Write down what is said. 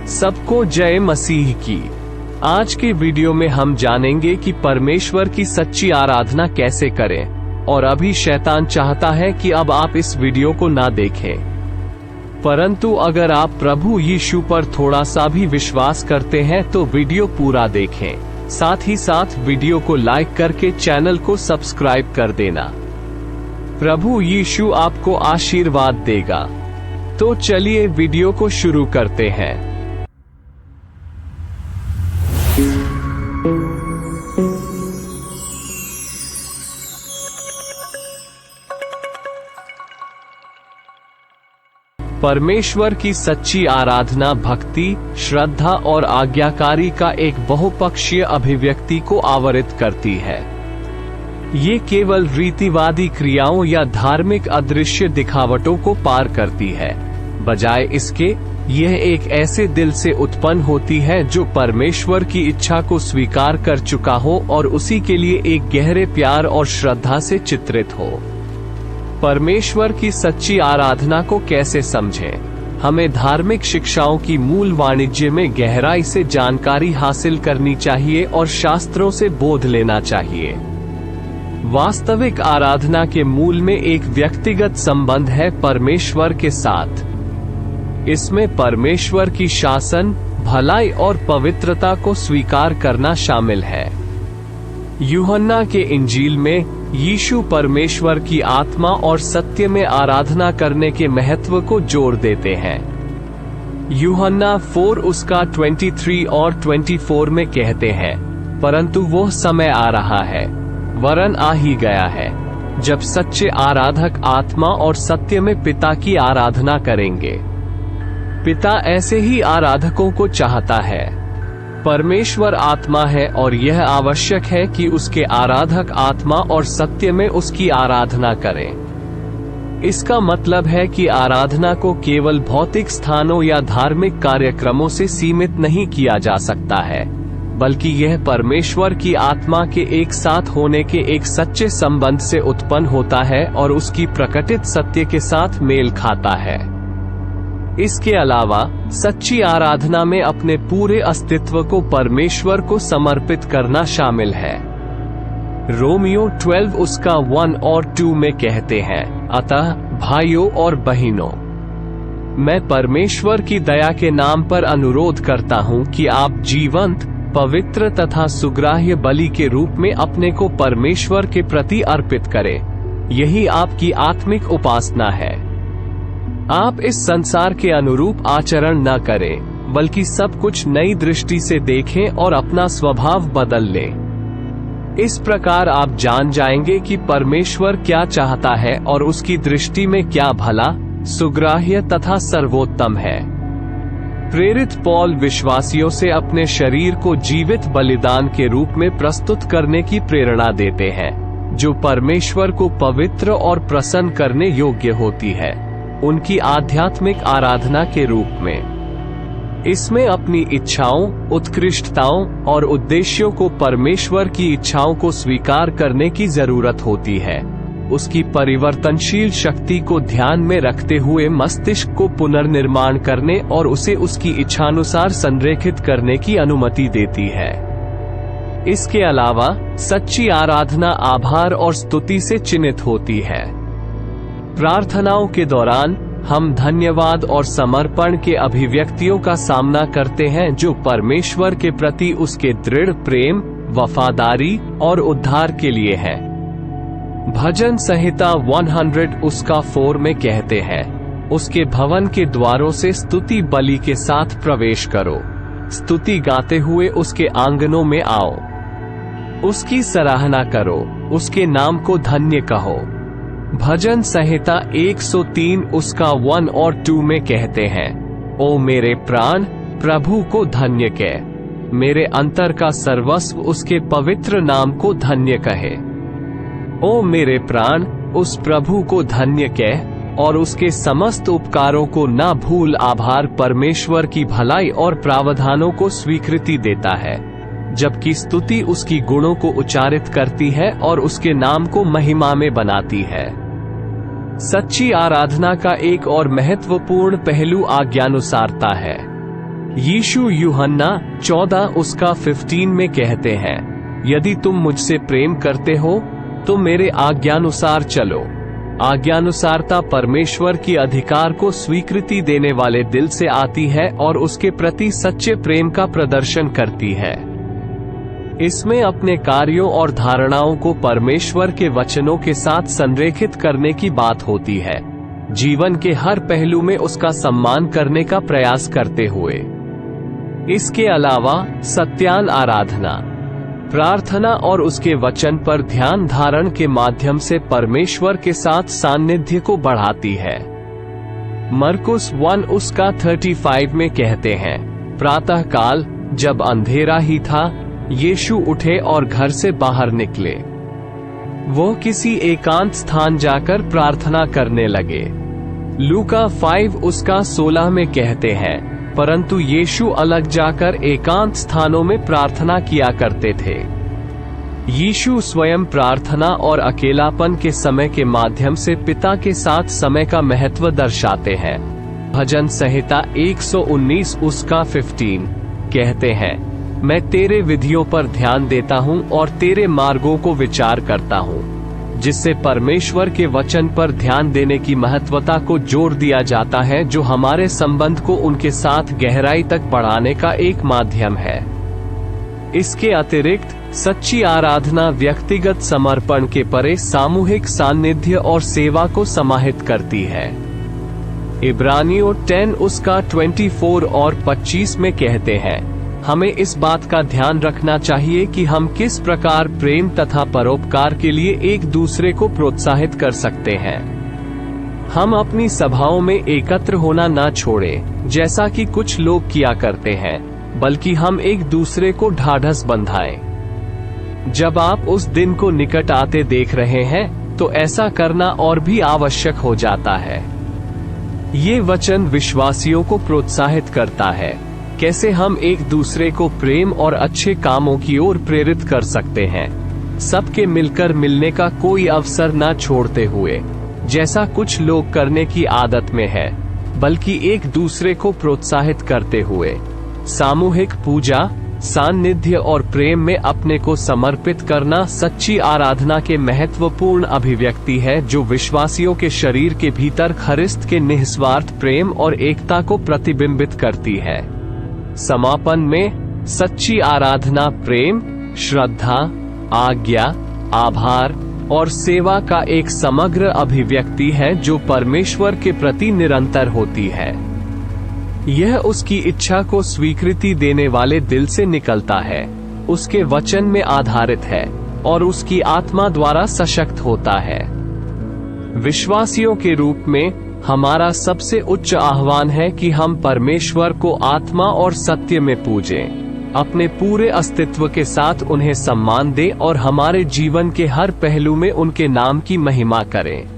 सबको जय मसीह की। आज के वीडियो में हम जानेंगे कि परमेश्वर की सच्ची आराधना कैसे करें, और अभी शैतान चाहता है कि अब आप इस वीडियो को ना देखें। परंतु अगर आप प्रभु यीशु पर थोड़ा सा भी विश्वास करते हैं तो वीडियो पूरा देखें। साथ ही साथ वीडियो को लाइक करके चैनल को सब्सक्राइब कर देना। प्रभु यीशु आपको आशीर्वाद देगा। तो चलिए वीडियो को शुरू करते हैं। परमेश्वर की सच्ची आराधना भक्ति, श्रद्धा और आज्ञाकारी का एक बहुपक्षीय अभिव्यक्ति को आवरित करती है। ये केवल रीतिवादी क्रियाओं या धार्मिक अदृश्य दिखावटों को पार करती है। बजाय इसके, यह एक ऐसे दिल से उत्पन्न होती है जो परमेश्वर की इच्छा को स्वीकार कर चुका हो और उसी के लिए एक गहरे प्यार और श्रद्धा से चित्रित हो। परमेश्वर की सच्ची आराधना को कैसे समझें? हमें धार्मिक शिक्षाओं की मूल वाणिज्य में गहराई से जानकारी हासिल करनी चाहिए और शास्त्रों से बोध लेना चाहिए। वास्तविक आराधना के मूल में एक व्यक्तिगत संबंध है परमेश्वर के साथ। इसमें परमेश्वर की शासन, भलाई और पवित्रता को स्वीकार करना शामिल है। यूहन्ना के इंजील में यीशु परमेश्वर की आत्मा और सत्य में आराधना करने के महत्व को जोर देते हैं। यूहन्ना 4 उसका 23 और 24 में कहते हैं, परंतु वो समय आ रहा है, वरन आ ही गया है, जब सच्चे आराधक आत्मा और सत्य में पिता की आराधना करेंगे। पिता ऐसे ही आराधकों को चाहता है। परमेश्वर आत्मा है और यह आवश्यक है कि उसके आराधक आत्मा और सत्य में उसकी आराधना करें। इसका मतलब है कि आराधना को केवल भौतिक स्थानों या धार्मिक कार्यक्रमों से सीमित नहीं किया जा सकता है, बल्कि यह परमेश्वर की आत्मा के एक साथ होने के एक सच्चे संबंध से उत्पन्न होता है और उसकी प्रकटित सत्य के साथ मेल खाता है। इसके अलावा सच्ची आराधना में अपने पूरे अस्तित्व को परमेश्वर को समर्पित करना शामिल है। रोमियो 12 उसका 1 और 2 में कहते हैं, अतः भाइयों और बहनों, मैं परमेश्वर की दया के नाम पर अनुरोध करता हूँ कि आप जीवंत, पवित्र तथा सुग्राह्य बलि के रूप में अपने को परमेश्वर के प्रति अर्पित करें। यही आपकी आत्मिक उपासना है। आप इस संसार के अनुरूप आचरण न करें, बल्कि सब कुछ नई दृष्टि से देखें और अपना स्वभाव बदल लें। इस प्रकार आप जान जाएंगे कि परमेश्वर क्या चाहता है और उसकी दृष्टि में क्या भला, सुग्राह्य तथा सर्वोत्तम है। प्रेरित पौल विश्वासियों से अपने शरीर को जीवित बलिदान के रूप में प्रस्तुत करने की प्रेरणा देते हैं, जो परमेश्वर को पवित्र और प्रसन्न करने योग्य होती है, उनकी आध्यात्मिक आराधना के रूप में। इसमें अपनी इच्छाओं, उत्कृष्टताओं और उद्देश्यों को परमेश्वर की इच्छाओं को स्वीकार करने की जरूरत होती है। उसकी परिवर्तनशील शक्ति को ध्यान में रखते हुए मस्तिष्क को पुनर्निर्माण करने और उसे उसकी इच्छानुसार संरेखित करने की अनुमति देती है। इसके अलावा सच्ची आराधना आभार और स्तुति से चिन्हित होती है। प्रार्थनाओं के दौरान हम धन्यवाद और समर्पण के अभिव्यक्तियों का सामना करते हैं जो परमेश्वर के प्रति उसके दृढ़ प्रेम, वफादारी और उद्धार के लिए है। भजन संहिता 100 उसका 4 में कहते हैं, उसके भवन के द्वारों से स्तुति बलि के साथ प्रवेश करो, स्तुति गाते हुए उसके आंगनों में आओ, उसकी सराहना करो, उसके नाम को धन्य कहो। भजन संहिता 103 उसका 1 और 2 में कहते हैं, ओ मेरे प्राण, प्रभु को धन्य कह, मेरे अंतर का सर्वस्व उसके पवित्र नाम को धन्य कहे। ओ मेरे प्राण, उस प्रभु को धन्य कह और उसके समस्त उपकारों को ना भूल। आभार परमेश्वर की भलाई और प्रावधानों को स्वीकृति देता है, जबकि स्तुति उसकी गुणों को उच्चारित करती है और उसके नाम को महिमा में बनाती है। सच्ची आराधना का एक और महत्वपूर्ण पहलू आज्ञानुसारता है। यीशु यूहन्ना 14:15 में कहते हैं, यदि तुम मुझसे प्रेम करते हो तो मेरे आज्ञानुसार चलो। आज्ञानुसारता परमेश्वर की अधिकार को स्वीकृति देने वाले दिल से आती है और उसके प्रति सच्चे प्रेम का प्रदर्शन करती है। इसमें अपने कार्यों और धारणाओं को परमेश्वर के वचनों के साथ संरेखित करने की बात होती है, जीवन के हर पहलू में उसका सम्मान करने का प्रयास करते हुए। इसके अलावा सत्यान आराधना, प्रार्थना और उसके वचन पर ध्यान धारण के माध्यम से परमेश्वर के साथ सान्निध्य को बढ़ाती है। मरकुस 1:35 में कहते हैं, प्रातःकाल जब अंधेरा ही था, यीशु उठे और घर से बाहर निकले। वो किसी एकांत स्थान जाकर प्रार्थना करने लगे। लूका 5:16 में कहते हैं, परंतु यीशु अलग जाकर एकांत स्थानों में प्रार्थना किया करते थे। यीशु स्वयं प्रार्थना और अकेलापन के समय के माध्यम से पिता के साथ समय का महत्व दर्शाते हैं। भजन संहिता 119:15 कहते हैं, मैं तेरे विधियों पर ध्यान देता हूँ और तेरे मार्गों को विचार करता हूँ, जिससे परमेश्वर के वचन पर ध्यान देने की महत्वता को जोर दिया जाता है, जो हमारे संबंध को उनके साथ गहराई तक बढ़ाने का एक माध्यम है। इसके अतिरिक्त सच्ची आराधना व्यक्तिगत समर्पण के परे सामूहिक सान्निध्य और सेवा को समाहित करती है। इब्रानियों 10:24 और 25 में कहते हैं, हमें इस बात का ध्यान रखना चाहिए कि हम किस प्रकार प्रेम तथा परोपकार के लिए एक दूसरे को प्रोत्साहित कर सकते हैं। हम अपनी सभाओं में एकत्र होना ना छोड़ें, जैसा कि कुछ लोग किया करते हैं, बल्कि हम एक दूसरे को ढाढ़स बंधाएं। जब आप उस दिन को निकट आते देख रहे हैं, तो ऐसा करना और भी आवश्यक हो जाता है। ये वचन विश्वासियों को प्रोत्साहित करता है, कैसे हम एक दूसरे को प्रेम और अच्छे कामों की ओर प्रेरित कर सकते हैं, सबके मिलकर मिलने का कोई अवसर ना छोड़ते हुए, जैसा कुछ लोग करने की आदत में है, बल्कि एक दूसरे को प्रोत्साहित करते हुए। सामूहिक पूजा, सान्निध्य और प्रेम में अपने को समर्पित करना सच्ची आराधना के महत्वपूर्ण अभिव्यक्ति है, जो विश्वासियों के शरीर के भीतर ख्रिस्त के निस्वार्थ प्रेम और एकता को प्रतिबिंबित करती है। समापन में, सच्ची आराधना प्रेम, श्रद्धा, आज्ञा, आभार और सेवा का एक समग्र अभिव्यक्ति है, जो परमेश्वर के प्रति निरंतर होती है। यह उसकी इच्छा को स्वीकृति देने वाले दिल से निकलता है, उसके वचन में आधारित है और उसकी आत्मा द्वारा सशक्त होता है। विश्वासियों के रूप में हमारा सबसे उच्च आह्वान है कि हम परमेश्वर को आत्मा और सत्य में पूजें, अपने पूरे अस्तित्व के साथ उन्हें सम्मान दें और हमारे जीवन के हर पहलू में उनके नाम की महिमा करें।